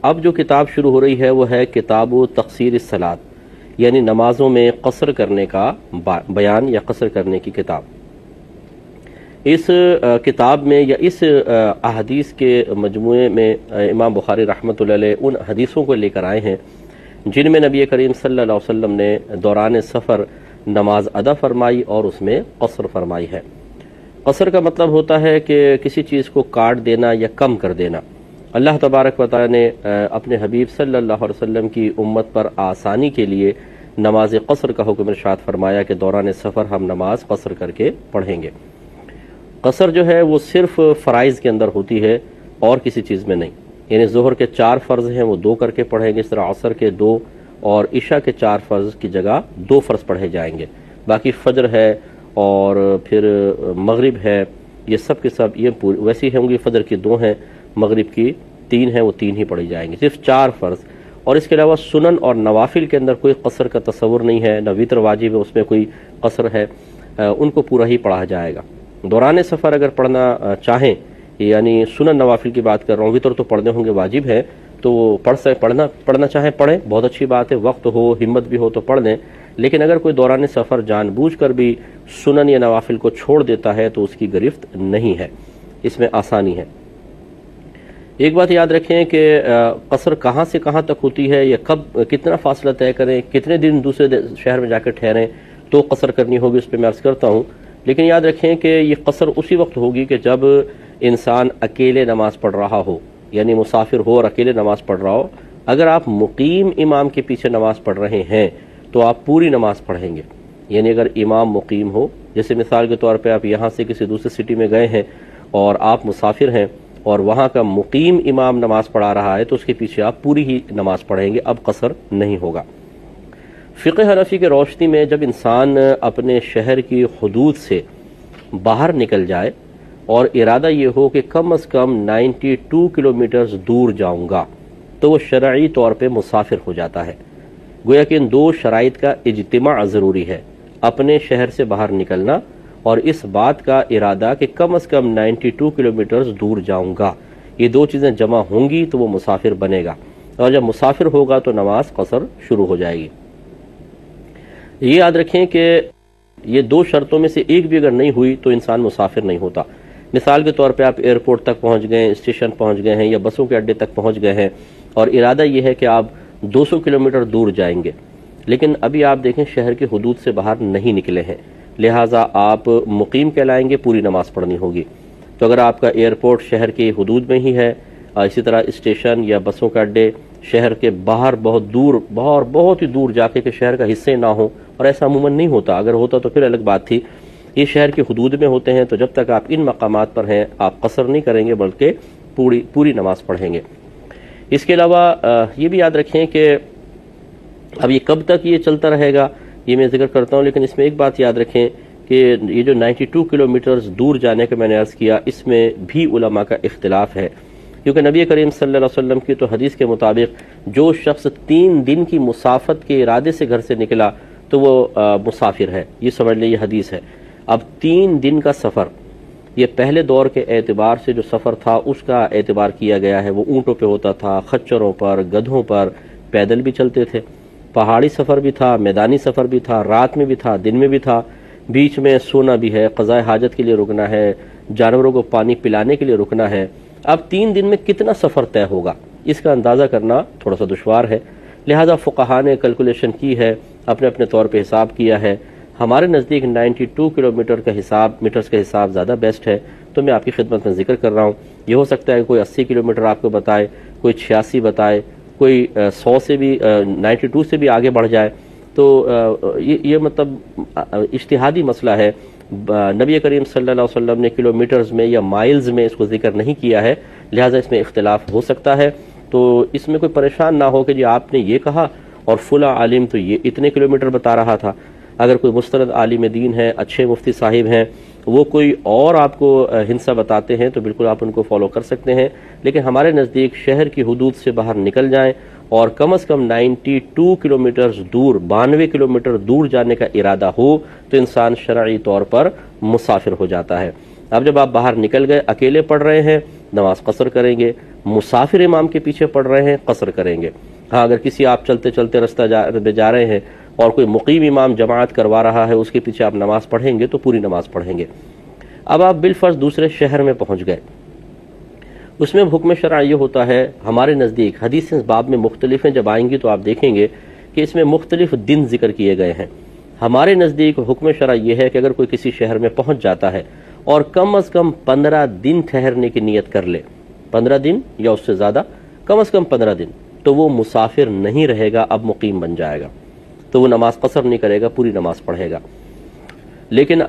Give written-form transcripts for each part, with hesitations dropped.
اب جو کتاب شروع ہو رہی ہے وہ ہے کتاب تقصیر الصلاۃ، یعنی نمازوں میں قصر کرنے کا بیان یا قصر کرنے کی کتاب۔ اس کتاب میں یا اس احادیث کے مجموعے میں امام بخاری رحمۃ اللہ علیہ ان حدیثوں کو لے کر آئے ہیں جن میں نبی کریم صلی اللہ علیہ وسلم نے دوران سفر نماز ادا فرمائی اور اس میں قصر فرمائی ہے۔ قصر کا مطلب ہوتا ہے کہ کسی چیز کو کاٹ دینا یا کم کر دینا۔ اللہ تبارک و تعالی نے اپنے حبیب صلی اللہ علیہ وسلم کی امت پر آسانی کے لیے نماز قصر کا حکم ارشاد فرمایا کہ دوران سفر ہم نماز قصر کر کے پڑھیں گے۔ قصر جو ہے وہ صرف فرائض کے اندر ہوتی ہے اور کسی چیز میں نہیں، یعنی ظہر کے 4 فرض ہیں وہ 2 کر کے پڑھیں گے، اس طرح عصر کے 2 اور عشاء کے 4 فرض کی جگہ 2 فرض پڑھے جائیں گے۔ باقی فجر ہے اور پھر مغرب ہے، یہ سب کے سب یہ ویسی ہوں گی، فجر کی 2 ہیں، مغرب کی 3 ہیں، وہ 3 ہی پڑھی جائیں گے، صرف 4 فرض۔ اور اس کے علاوہ سنن اور نوافل کے اندر کوئی قصر کا تصور نہیں ہے، نہ وتر واجب ہے اس میں کوئی قصر ہے، ان کو پورا ہی پڑھا جائے گا۔ دوران سفر اگر پڑھنا چاہیں، یعنی سنن نوافل کی بات کر رہا ہوں، وتر تو پڑھنے ہوں گے، واجب ہے تو وہ پڑھنا چاہیں پڑھیں، بہت اچھی بات ہے، وقت ہو ہمت بھی ہو تو پڑھ لیں۔ لیکن اگر کوئی دوران سفر جان بوجھ کر بھی سنن یا نوافل کو چھوڑ دیتا ہے تو اس کی گرفت نہیں ہے، اس میں آسانی ہے۔ ایک بات یاد رکھیں کہ قصر کہاں سے کہاں تک ہوتی ہے، یا کب کتنا فاصلہ طے کریں، کتنے دن دوسرے شہر میں جا کر ٹھہریں تو قصر کرنی ہوگی، اس پہ میں عرض کرتا ہوں۔ لیکن یاد رکھیں کہ یہ قصر اسی وقت ہوگی کہ جب انسان اکیلے نماز پڑھ رہا ہو، یعنی مسافر ہو اور اکیلے نماز پڑھ رہا ہو۔ اگر آپ مقیم امام کے پیچھے نماز پڑھ رہے ہیں تو آپ پوری نماز پڑھیں گے، یعنی اگر امام مقیم ہو، جیسے مثال کے طور پہ آپ یہاں سے کسی دوسرے سٹی میں گئے ہیں اور آپ مسافر ہیں اور وہاں کا مقیم امام نماز پڑھا رہا ہے تو اس کے پیچھے آپ پوری ہی نماز پڑھیں گے، اب قصر نہیں ہوگا۔ فقہ حنفی کے روشنی میں جب انسان اپنے شہر کی حدود سے باہر نکل جائے اور ارادہ یہ ہو کہ کم از کم 92 کلومیٹرز دور جاؤں گا تو وہ شرعی طور پہ مسافر ہو جاتا ہے۔ گویا کہ ان 2 شرائط کا اجتماع ضروری ہے، اپنے شہر سے باہر نکلنا اور اس بات کا ارادہ کہ کم از کم 92 کلومیٹرز دور جاؤں گا۔ یہ 2 چیزیں جمع ہوں گی تو وہ مسافر بنے گا، اور جب مسافر ہوگا تو نماز قصر شروع ہو جائے گی۔ یہ یاد رکھیں کہ یہ 2 شرطوں میں سے ایک بھی اگر نہیں ہوئی تو انسان مسافر نہیں ہوتا۔ مثال کے طور پہ آپ ایئرپورٹ تک پہنچ گئے، اسٹیشن پہنچ گئے ہیں یا بسوں کے اڈے تک پہنچ گئے ہیں اور ارادہ یہ ہے کہ آپ 200 کلومیٹر دور جائیں گے، لیکن ابھی آپ دیکھیں شہر کی حدود سے باہر نہیں نکلے ہیں، لہٰذا آپ مقیم کہلائیں گے، پوری نماز پڑھنی ہوگی۔ تو اگر آپ کا ایئرپورٹ شہر کی حدود میں ہی ہے، اسی طرح اسٹیشن یا بسوں کا اڈے شہر کے باہر بہت دور، بہت ہی دور جا کے کہ شہر کا حصے نہ ہوں، اور ایسا عموماً نہیں ہوتا، اگر ہوتا تو پھر الگ بات تھی، یہ شہر کی حدود میں ہوتے ہیں، تو جب تک آپ ان مقامات پر ہیں آپ قصر نہیں کریں گے بلکہ پوری نماز پڑھیں گے۔ اس کے علاوہ یہ بھی یاد رکھیں کہ اب یہ کب تک یہ چلتا رہے گا یہ میں ذکر کرتا ہوں، لیکن اس میں ایک بات یاد رکھیں کہ یہ جو 92 کلومیٹرز دور جانے کا میں نے عرض کیا، اس میں بھی علماء کا اختلاف ہے، کیونکہ نبی کریم صلی اللہ علیہ وسلم کی تو حدیث کے مطابق جو شخص 3 دن کی مسافت کے ارادے سے گھر سے نکلا تو وہ مسافر ہے، یہ سمجھ لیں، یہ حدیث ہے۔ اب 3 دن کا سفر، یہ پہلے دور کے اعتبار سے جو سفر تھا اس کا اعتبار کیا گیا ہے، وہ اونٹوں پہ ہوتا تھا، خچروں پر، گدھوں پر، پیدل بھی چلتے تھے، پہاڑی سفر بھی تھا، میدانی سفر بھی تھا، رات میں بھی تھا، دن میں بھی تھا، بیچ میں سونا بھی ہے، قضاء حاجت کے لیے رکنا ہے، جانوروں کو پانی پلانے کے لیے رکنا ہے۔ اب 3 دن میں کتنا سفر طے ہوگا اس کا اندازہ کرنا تھوڑا سا دشوار ہے، لہٰذا فقہاء نے کیلکولیشن کی ہے، اپنے طور پہ حساب کیا ہے۔ ہمارے نزدیک 92 کلومیٹر کا حساب، میٹرز کا حساب زیادہ بیسٹ ہے، تو میں آپ کی خدمت میں ذکر کر رہا ہوں۔ یہ ہو سکتا ہے کہ کوئی 80 کلومیٹر آپ کو بتائے، کوئی 86 بتائے، کوئی 100 سے بھی 92 سے بھی آگے بڑھ جائے، تو یہ مطلب اجتہادی مسئلہ ہے۔ نبی کریم صلی اللہ علیہ وسلم نے کلومیٹرز میں یا مائلز میں اس کو ذکر نہیں کیا ہے، لہٰذا اس میں اختلاف ہو سکتا ہے، تو اس میں کوئی پریشان نہ ہو کہ جی آپ نے یہ کہا اور فلاں عالم تو یہ اتنے کلومیٹر بتا رہا تھا۔ اگر کوئی مستند عالم دین ہے، اچھے مفتی صاحب ہیں، وہ کوئی اور آپ کو ہندسہ بتاتے ہیں تو بالکل آپ ان کو فالو کر سکتے ہیں، لیکن ہمارے نزدیک شہر کی حدود سے باہر نکل جائیں اور کم از کم 92 کلومیٹرز دور، 92 کلومیٹر دور جانے کا ارادہ ہو تو انسان شرعی طور پر مسافر ہو جاتا ہے۔ اب جب آپ باہر نکل گئے، اکیلے پڑھ رہے ہیں نماز قصر کریں گے. مسافر امام کے پیچھے پڑھ رہے ہیں قصر کریں گے. ہاں اگر کسی آپ چلتے چلتے رستہ جا رہے ہیں اور کوئی مقیم امام جماعت کروا رہا ہے، اس کے پیچھے آپ نماز پڑھیں گے تو پوری نماز پڑھیں گے. اب آپ بالفرض دوسرے شہر میں پہنچ گئے، اس میں حکم شرع یہ ہوتا ہے ہمارے نزدیک، حدیث اس باب میں مختلف ہیں، جب آئیں گی تو آپ دیکھیں گے کہ اس میں مختلف دن ذکر کیے گئے ہیں. ہمارے نزدیک حکم شرع یہ ہے کہ اگر کوئی کسی شہر میں پہنچ جاتا ہے اور کم از کم 15 دن ٹھہرنے کی نیت کر لے، 15 دن یا اس سے زیادہ، کم از کم 15 دن، تو وہ مسافر نہیں رہے گا، اب مقیم بن جائے گا. تو وہ نماز قصر نہیں کرے گا، پوری نماز پڑھے گا. لیکن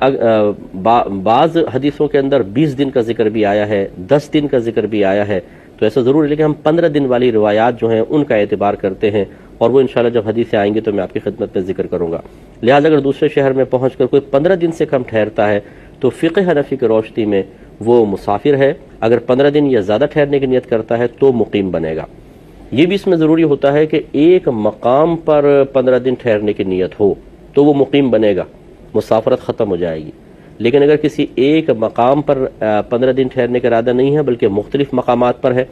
بعض حدیثوں کے اندر 20 دن کا ذکر بھی آیا ہے، 10 دن کا ذکر بھی آیا ہے، تو ایسا ضرور ہے. لیکن ہم 15 دن والی روایات جو ہیں ان کا اعتبار کرتے ہیں، اور وہ انشاءاللہ جب حدیثیں آئیں گی تو میں آپ کی خدمت میں ذکر کروں گا. لہٰذا اگر دوسرے شہر میں پہنچ کر کوئی 15 دن سے کم ٹھہرتا ہے تو فقہ حنفی کی روشنی میں وہ مسافر ہے. اگر 15 دن یا زیادہ ٹھہرنے کی نیت کرتا ہے تو مقیم بنے گا. یہ بھی اس میں ضروری ہوتا ہے کہ ایک مقام پر 15 دن ٹھہرنے کی نیت ہو تو وہ مقیم بنے گا، مسافرت ختم ہو جائے گی. لیکن اگر کسی ایک مقام پر 15 دن ٹھہرنے کا ارادہ نہیں ہے بلکہ مختلف مقامات پر ہے،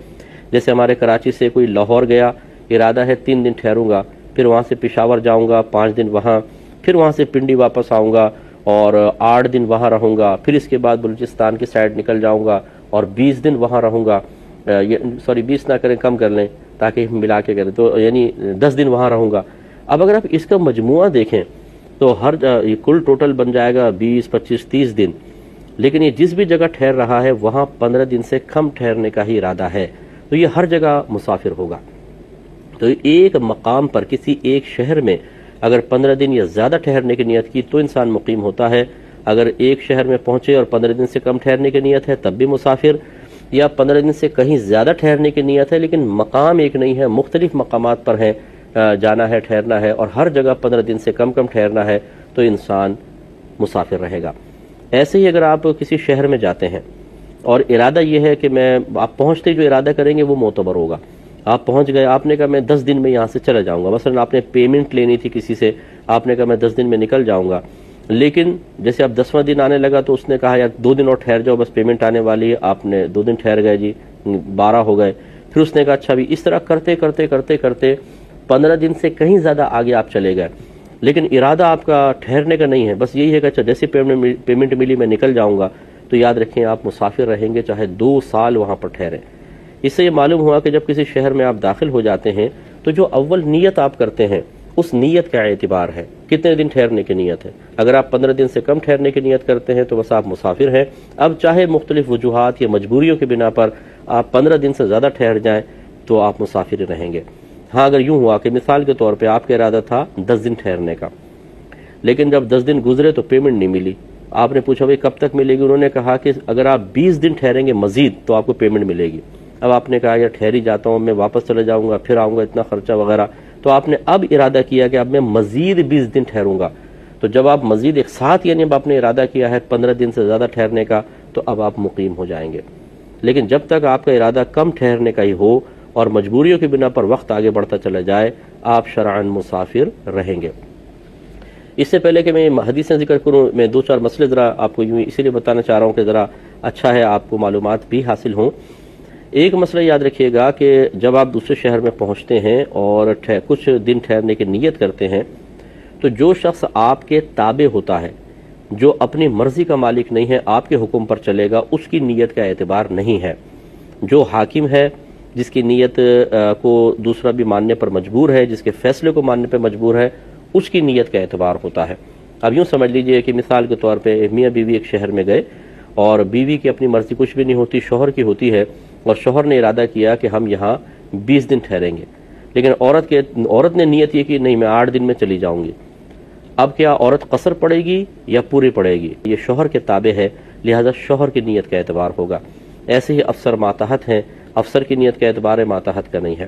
جیسے ہمارے کراچی سے کوئی لاہور گیا، ارادہ ہے 3 دن ٹھہروں گا، پھر وہاں سے پشاور جاؤں گا 5 دن وہاں، پھر وہاں سے پنڈی واپس آؤں گا اور 8 دن وہاں رہوں گا، پھر اس کے بعد بلوچستان کی سائڈ نکل جاؤں گا اور 20 دن وہاں رہوں گا. 20 نہ کریں، کم کر لیں تاکہ ملا کے کریں، تو یعنی 10 دن وہاں رہوں گا. اب اگر آپ اس کا مجموعہ دیکھیں تو یہ کل ٹوٹل بن جائے گا 20 25 30 دن. لیکن یہ جس بھی جگہ ٹھہر رہا ہے وہاں 15 دن سے کم ٹھہرنے کا ہی ارادہ ہے، تو یہ ہر جگہ مسافر ہوگا. تو ایک مقام پر کسی ایک شہر میں اگر 15 دن یا زیادہ ٹھہرنے کی نیت کی تو انسان مقیم ہوتا ہے. اگر ایک شہر میں پہنچے اور 15 دن سے کم ٹھہرنے کی نیت ہے تب بھی مسافر، یا 15 دن سے کہیں زیادہ ٹھہرنے کی نیت ہے لیکن مقام ایک نہیں ہے، مختلف مقامات پر ہے، جانا ہے، ٹھہرنا ہے، اور ہر جگہ 15 دن سے کم ٹھہرنا ہے، تو انسان مسافر رہے گا. ایسے ہی اگر آپ کسی شہر میں جاتے ہیں اور ارادہ یہ ہے کہ آپ پہنچتے جو ارادہ کریں گے وہ معتبر ہوگا. آپ پہنچ گئے، آپ نے کہا میں 10 دن میں یہاں سے چلا جاؤں گا، مثلا آپ نے پیمنٹ لینی تھی کسی سے، آپ نے کہا میں 10 دن میں نکل جاؤں گا. لیکن جیسے اب 10واں دن آنے لگا تو اس نے کہا یار 2 دن اور ٹھہر جاؤ، بس پیمنٹ آنے والی ہے. آپ نے 2 دن ٹھہر گئے، جی 12 ہو گئے. پھر اس نے کہا اچھا بھی، اس طرح کرتے کرتے کرتے کرتے 15 دن سے کہیں زیادہ آگے آپ چلے گئے، لیکن ارادہ آپ کا ٹھہرنے کا نہیں ہے، بس یہی ہے کہ اچھا جیسے پیمنٹ ملی میں نکل جاؤں گا. تو یاد رکھیں آپ مسافر رہیں گے، چاہے 2 سال وہاں پر ٹھہریں. اس سے یہ معلوم ہوا کہ جب کسی شہر میں آپ داخل ہو جاتے ہیں تو جو اول نیت آپ کرتے ہیں اس نیت کا اعتبار ہے، کتنے دن ٹھہرنے کی نیت ہے. اگر آپ 15 دن سے کم ٹھہرنے کی نیت کرتے ہیں تو بس آپ مسافر ہیں. اب چاہے مختلف وجوہات یا مجبوریوں کی بنا پر آپ 15 دن سے زیادہ ٹھہر جائیں تو آپ مسافر رہیں گے. ہاں اگر یوں ہوا کہ مثال کے طور پہ آپ کا ارادہ تھا 10 دن ٹھہرنے کا، لیکن جب 10 دن گزرے تو پیمنٹ نہیں ملی، آپ نے پوچھا بھائی کب تک ملے گی، انہوں نے کہا کہ اگر آپ 20 دن ٹھہریں گے مزید تو آپ کو پیمنٹ ملے گی. اب آپ نے کہا یار ٹھہر ہی جاتا ہوں، میں واپس چلے جاؤں گا، پھر آؤں گا، اتنا خرچہ وغیرہ. تو آپ نے اب ارادہ کیا کہ اب میں مزید 20 دن ٹھہروں گا. تو جب آپ مزید ایک ساتھ یعنی اب آپ نے ارادہ کیا ہے 15 دن سے زیادہ ٹھہرنے کا تو اب آپ مقیم ہو جائیں گے. لیکن جب تک آپ کا ارادہ کم ٹھہرنے کا ہی ہو اور مجبوریوں کی بنا پر وقت آگے بڑھتا چلا جائے آپ شرعاً مسافر رہیں گے. اس سے پہلے کہ میں حدیثیں ذکر کروں، میں 2-4 مسئلے ذرا آپ کو یوں اسی لیے بتانا چاہ رہا ہوں کہ ذرا اچھا ہے آپ کو معلومات بھی حاصل ہوں. ایک مسئلہ یاد رکھیے گا کہ جب آپ دوسرے شہر میں پہنچتے ہیں اور کچھ دن ٹھہرنے کی نیت کرتے ہیں تو جو شخص آپ کے تابع ہوتا ہے، جو اپنی مرضی کا مالک نہیں ہے، آپ کے حکم پر چلے گا، اس کی نیت کا اعتبار نہیں ہے. جو حاکم ہے، جس کی نیت کو دوسرا بھی ماننے پر مجبور ہے، جس کے فیصلے کو ماننے پر مجبور ہے، اس کی نیت کا اعتبار ہوتا ہے. اب یوں سمجھ لیجئے کہ مثال کے طور پہ میاں بیوی ایک شہر میں گئے اور بیوی کی اپنی مرضی کچھ بھی نہیں ہوتی، شوہر کی ہوتی ہے، اور شوہر نے ارادہ کیا کہ ہم یہاں 20 دن ٹھہریں گے. لیکن عورت نے نیت یہ کی نہیں میں 8 دن میں چلی جاؤں گی. اب کیا عورت قصر پڑے گی یا پوری پڑے گی؟ یہ شوہر کے تابع ہے، لہذا شوہر کی نیت کا اعتبار ہوگا. ایسے ہی افسر ماتحت ہیں، افسر کی نیت کا اعتبار ہے، ماتحت کا نہیں ہے.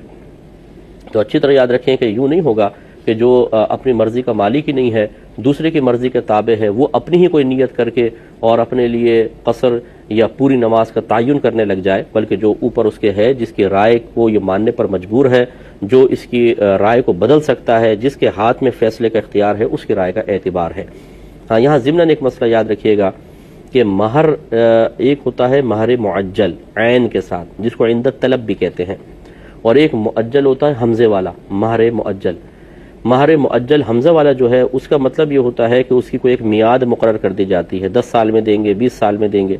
تو اچھی طرح یاد رکھیں کہ یوں نہیں ہوگا کہ جو اپنی مرضی کا مالک ہی نہیں ہے، دوسرے کی مرضی کے تابع ہے، وہ اپنی ہی کوئی نیت کر کے اور اپنے لیے قصر یا پوری نماز کا تعین کرنے لگ جائے، بلکہ جو اوپر اس کے ہے، جس کی رائے کو یہ ماننے پر مجبور ہے، جو اس کی رائے کو بدل سکتا ہے، جس کے ہاتھ میں فیصلے کا اختیار ہے، اس کی رائے کا اعتبار ہے. ہاں یہاں ضمناً ایک مسئلہ یاد رکھیے گا کہ مہر ایک ہوتا ہے مہر معجل عین کے ساتھ جس کو عندت طلب بھی کہتے ہیں، اور ایک معجل ہوتا ہے حمزے والا مہر معجل۔ مہر معجل حمزہ والا جو ہے اس کا مطلب یہ ہوتا ہے کہ اس کی کوئی ایک میعاد مقرر کر دی جاتی ہے، 10 سال میں دیں گے، 20 سال میں دیں گے،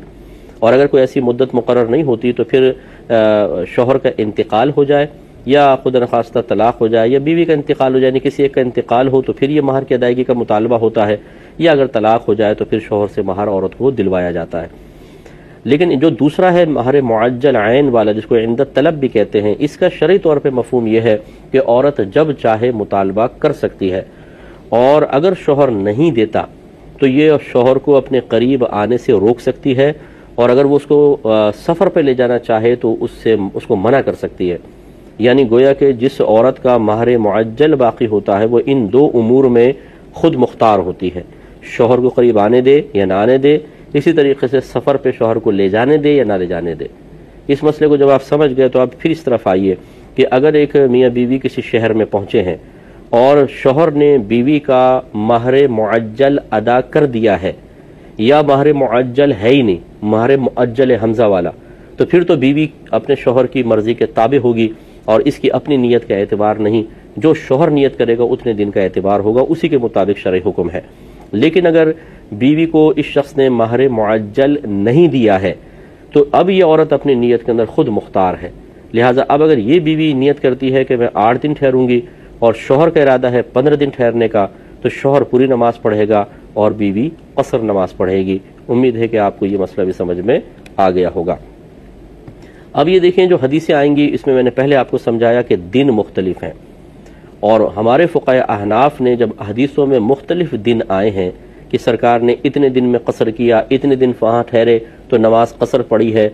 اور اگر کوئی ایسی مدت مقرر نہیں ہوتی تو پھر شوہر کا انتقال ہو جائے یا خدا نخواستہ طلاق ہو جائے یا بیوی کا انتقال ہو جائے، یعنی کسی ایک کا انتقال ہو تو پھر یہ مہر کی ادائیگی کا مطالبہ ہوتا ہے، یا اگر طلاق ہو جائے تو پھر شوہر سے مہر عورت کو دلوایا جاتا ہے۔ لیکن جو دوسرا ہے مہر معجل عین والا جس کو عندت طلب بھی کہتے ہیں، اس کا شرعی طور پہ مفہوم یہ ہے کہ عورت جب چاہے مطالبہ کر سکتی ہے، اور اگر شوہر نہیں دیتا تو یہ شوہر کو اپنے قریب آنے سے روک سکتی ہے، اور اگر وہ اس کو سفر پہ لے جانا چاہے تو اس کو منع کر سکتی ہے۔ یعنی گویا کہ جس عورت کا مہر معجل باقی ہوتا ہے وہ ان دو امور میں خود مختار ہوتی ہے، شوہر کو قریب آنے دے یا نہ آنے دے، اسی طریقے سے سفر پہ شوہر کو لے جانے دے یا نہ لے جانے دے۔ اس مسئلے کو جب آپ سمجھ گئے تو آپ پھر اس طرف آئیے کہ اگر ایک میاں بیوی کسی شہر میں پہنچے ہیں اور شوہر نے بیوی کا مہر معجل ادا کر دیا ہے، یا مہر معجل ہے ہی نہیں، مہر معجل حمزہ والا، تو پھر تو بیوی اپنے شوہر کی مرضی کے تابع ہوگی اور اس کی اپنی نیت کا اعتبار نہیں، جو شوہر نیت کرے گا اتنے دن کا اعتبار ہوگا، اسی کے مطابق شرعی حکم ہے۔ لیکن اگر بیوی کو اس شخص نے مہر معجل نہیں دیا ہے تو اب یہ عورت اپنی نیت کے اندر خود مختار ہے، لہٰذا اب اگر یہ بیوی نیت کرتی ہے کہ میں 8 دن ٹھہروں گی اور شوہر کا ارادہ ہے 15 دن ٹھہرنے کا، تو شوہر پوری نماز پڑھے گا اور بیوی قصر نماز پڑھے گی۔ امید ہے کہ آپ کو یہ مسئلہ بھی سمجھ میں آ گیا ہوگا۔ اب یہ دیکھیں جو حدیثیں آئیں گی اس میں میں نے پہلے آپ کو سمجھایا کہ دن مختلف ہیں، اور ہمارے فقہائے احناف نے جب حدیثوں میں مختلف دن آئے ہیں کہ سرکار نے اتنے دن میں قصر کیا، اتنے دن وہاں ٹھہرے تو نماز قصر پڑی ہے،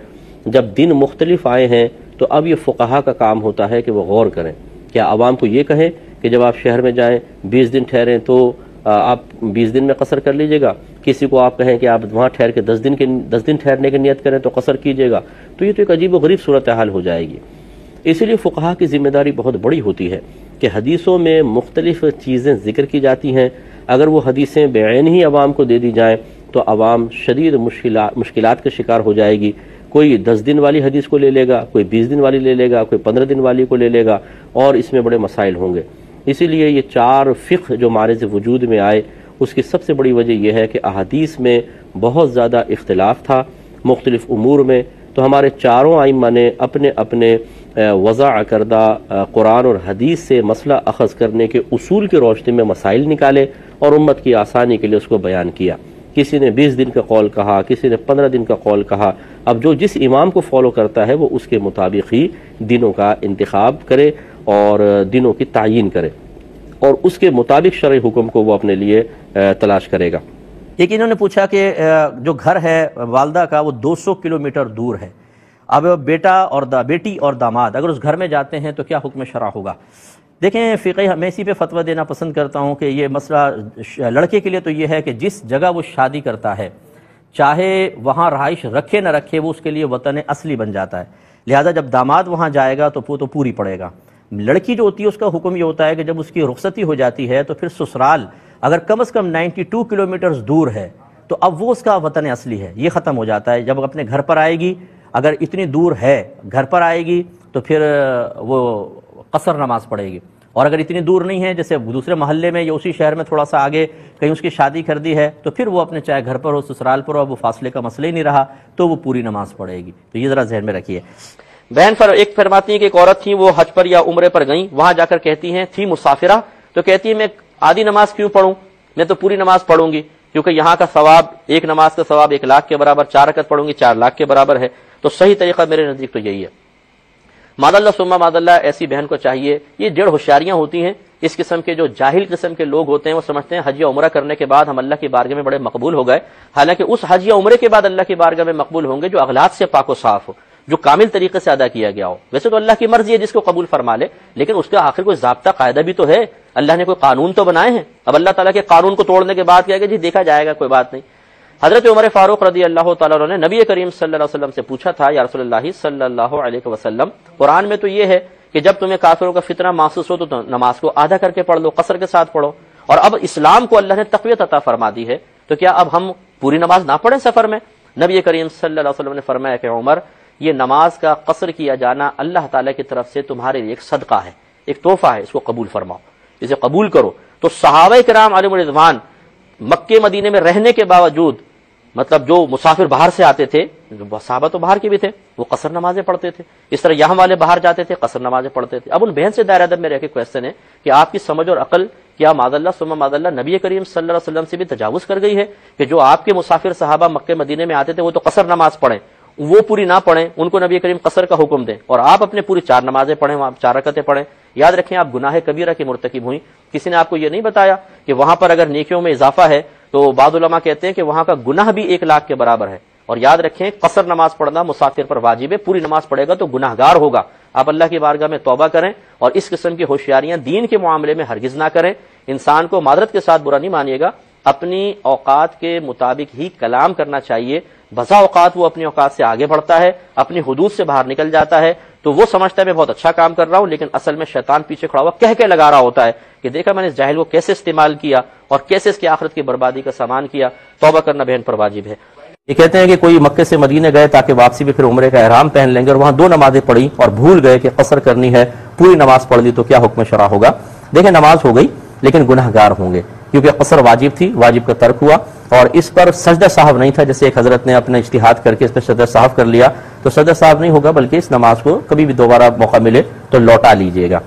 جب دن مختلف آئے ہیں تو اب یہ فقہا کا کام ہوتا ہے کہ وہ غور کریں۔ کیا عوام کو یہ کہیں کہ جب آپ شہر میں جائیں 20 دن ٹھہریں تو آپ 20 دن میں قصر کر لیجئے گا، کسی کو آپ کہیں کہ آپ وہاں ٹھہر کے 10 دن ٹھہرنے کی نیت کریں تو قصر کیجئے گا، تو یہ تو ایک عجیب و غریب صورتحال ہو جائے گی۔ اسی لیے فقہا کی ذمہ داری بہت بڑی ہوتی ہے کہ حدیثوں میں مختلف چیزیں ذکر کی جاتی ہیں، اگر وہ حدیثیں بعین ہی عوام کو دے دی جائیں تو عوام شدید مشکلات کا شکار ہو جائے گی۔ کوئی 10 دن والی حدیث کو لے لے گا، کوئی 20 دن والی لے لے گا، کوئی 15 دن والی کو لے لے گا، اور اس میں بڑے مسائل ہوں گے۔ اسی لیے یہ 4 فقہ جو معرض وجود میں آئے اس کی سب سے بڑی وجہ یہ ہے کہ احادیث میں بہت زیادہ اختلاف تھا مختلف امور میں، تو ہمارے چاروں ائمہ نے اپنے اپنے وضع کردہ قرآن اور حدیث سے مسئلہ اخذ کرنے کے اصول کی روشنی میں مسائل نکالے اور امت کی آسانی کے لیے اس کو بیان کیا۔ کسی نے 20 دن کا قول کہا، کسی نے 15 دن کا قول کہا۔ اب جو جس امام کو فالو کرتا ہے وہ اس کے مطابق ہی دنوں کا انتخاب کرے اور دنوں کی تعیین کرے، اور اس کے مطابق شرعی حکم کو وہ اپنے لیے تلاش کرے گا۔ ایک انہوں نے پوچھا کہ جو گھر ہے والدہ کا وہ 200 کلومیٹر دور ہے، اب بیٹی اور داماد اگر اس گھر میں جاتے ہیں تو کیا حکم شرع ہوگا؟ دیکھیں فقہ میں اسی پہ فتویٰ دینا پسند کرتا ہوں کہ یہ مسئلہ لڑکے کے لیے تو یہ ہے کہ جس جگہ وہ شادی کرتا ہے چاہے وہاں رہائش رکھے نہ رکھے وہ اس کے لیے وطن اصلی بن جاتا ہے، لہذا جب داماد وہاں جائے گا تو وہ تو پوری پڑے گا۔ لڑکی جو ہوتی ہے اس کا حکم یہ ہوتا ہے کہ جب اس کی رخصتی ہو جاتی ہے تو پھر سسرال اگر کم از کم 92 کلومیٹرز دور ہے تو اب وہ اس کا وطن اصلی ہے، یہ ختم ہو جاتا ہے۔ جب اپنے گھر پر آئے گی، اگر اتنی دور ہے گھر پر آئے گی تو پھر وہ قصر نماز پڑھے گی، اور اگر اتنی دور نہیں ہے جیسے دوسرے محلے میں یا اسی شہر میں تھوڑا سا آگے کہیں اس کی شادی کر دی ہے تو پھر وہ اپنے چاہے گھر پر ہو سسرال پر ہو، وہ فاصلے کا مسئلہ ہی نہیں رہا تو وہ پوری نماز پڑھے گی۔ تو یہ ذرا ذہن میں رکھیے۔ بہن ایک فرماتی ہیں کہ ایک عورت تھی وہ حج پر یا عمرے پر گئیں، وہاں جا کر کہتی ہیں تھی مسافرہ، تو کہتی ہے میں آدھی نماز کیوں پڑھوں، میں تو پوری نماز پڑھوں گی، کیونکہ یہاں کا ثواب ایک نماز کا ثواب 1 لاکھ کے برابر، 4 رکعت پڑھوں گی 4 لاکھ کے برابر ہے، تو صحیح طریقہ میرے نزدیک تو یہی ہے۔ ماد اللہ ثم ماد اللہ، ایسی بہن کو چاہیے، یہ جڑ ہوشیاریاں ہوتی ہیں اس قسم کے جو جاہل قسم کے لوگ ہوتے ہیں، وہ سمجھتے ہیں حج یا عمرہ کرنے کے بعد ہم اللہ کی بارگاہ میں بڑے مقبول ہو گئے، حالانکہ اس حج یا عمرے کے بعد اللہ کی بارگاہ میں مقبول ہوں گے جو اغلاط سے پاک و صاف ہو، جو کامل طریقے سے ادا کیا گیا ہو۔ ویسے تو اللہ کی مرضی ہے جس کو قبول فرما لے، لیکن اس کا آخر کوئی ضابطہ قاعدہ بھی تو ہے، اللہ نے کوئی قانون تو بنائے ہیں۔ اب اللہ تعالیٰ کے قانون کو توڑنے کے بعد کیا کہ جی دیکھا جائے گا کوئی بات نہیں۔ حضرت عمر فاروق رضی اللہ تعالیٰ عنہ نے نبی کریم صلی اللہ علیہ وسلم سے پوچھا تھا، یا رسول اللہ صلی اللہ علیہ وسلم، قرآن میں تو یہ ہے کہ جب تمہیں کافروں کا فتنہ محسوس ہو تو نماز کو آدھا کر کے پڑھ لو، قصر کے ساتھ پڑھو، اور اب اسلام کو اللہ نے تقویت عطا فرما دی ہے، تو کیا اب ہم پوری نماز نہ پڑھیں سفر میں؟ نبی کریم صلی اللہ علیہ وسلم نے فرمایا کہ عمر، یہ نماز کا قصر کیا جانا اللہ تعالیٰ کی طرف سے تمہارے لیے ایک صدقہ ہے، ایک تحفہ ہے، اس کو قبول فرماؤ، اسے قبول کرو۔ تو صحابہ کرام علیہم الرضوان مکے مدینے میں رہنے کے باوجود، مطلب جو مسافر باہر سے آتے تھے، صحابہ تو باہر کے بھی تھے، وہ قصر نمازیں پڑھتے تھے، اس طرح یہاں والے باہر جاتے تھے، قصر نمازیں پڑھتے تھے۔ اب ان بہن سے دائرہ ادب میں رہ کے کویسچن ہے کہ آپ کی سمجھ اور عقل کیا معاذ اللہ ثم معاذ اللہ نبی کریم صلی اللہ علیہ وسلم سے بھی تجاوز کر گئی ہے کہ جو آپ کے مسافر صحابہ مکے مدینے میں آتے تھے وہ تو قصر نماز پڑھیں، وہ پوری نہ پڑھیں، ان کو نبی کریم قصر کا حکم دیں، اور آپ اپنے پوری 4 نمازیں پڑھیں، وہاں 4 رکعتیں پڑھیں؟ یاد رکھیں آپ گناہ کبیرہ کے مرتکب ہوئیں۔ کسی نے آپ کو یہ نہیں بتایا کہ وہاں پر اگر نیکیوں میں اضافہ ہے تو بعض علماء کہتے ہیں کہ وہاں کا گناہ بھی 1 لاکھ کے برابر ہے۔ اور یاد رکھیں قصر نماز پڑھنا مسافر پر واجب ہے، پوری نماز پڑھے گا تو گناہ گار ہوگا۔ آپ اللہ کی بارگاہ میں توبہ کریں اور اس قسم کی ہوشیاریاں دین کے معاملے میں ہرگز نہ کریں۔ انسان کو معذرت کے ساتھ برا نہیں مانیے گا، اپنی اوقات کے مطابق ہی کلام کرنا چاہیے۔ بسا اوقات وہ اپنی اوقات سے آگے بڑھتا ہے، اپنی حدود سے باہر نکل جاتا ہے، تو وہ سمجھتا ہے میں بہت اچھا کام کر رہا ہوں، لیکن اصل میں شیطان پیچھے کھڑا ہوا کہہ کے لگا رہا ہوتا ہے کہ دیکھا میں نے اس جاہل کو کیسے استعمال کیا اور کیسے اس کی آخرت کی بربادی کا سامان کیا۔ توبہ کرنا بہن پر واجب ہے۔ یہ کہتے ہیں کہ کوئی مکے سے مدینے گئے تاکہ واپسی میں پھر عمرے کا احرام پہن لیں گے، اور وہاں 2 نمازیں پڑھی اور بھول گئے کہ قصر کرنی ہے، پوری نماز پڑھ لی تو کیا حکم شرع ہوگا؟ دیکھیں نماز ہو گئی لیکن گناہ گار ہوں گے، کیونکہ قصر واجب تھی، واجب کا ترک ہوا، اور اس پر سجدہ صاحب نہیں تھا، جیسے ایک حضرت نے اپنا اجتہاد کر کے اس پر سجدہ صاحب کر لیا، تو سجدہ صاحب نہیں ہوگا، بلکہ اس نماز کو کبھی بھی دوبارہ موقع ملے تو لوٹا لیجئے گا۔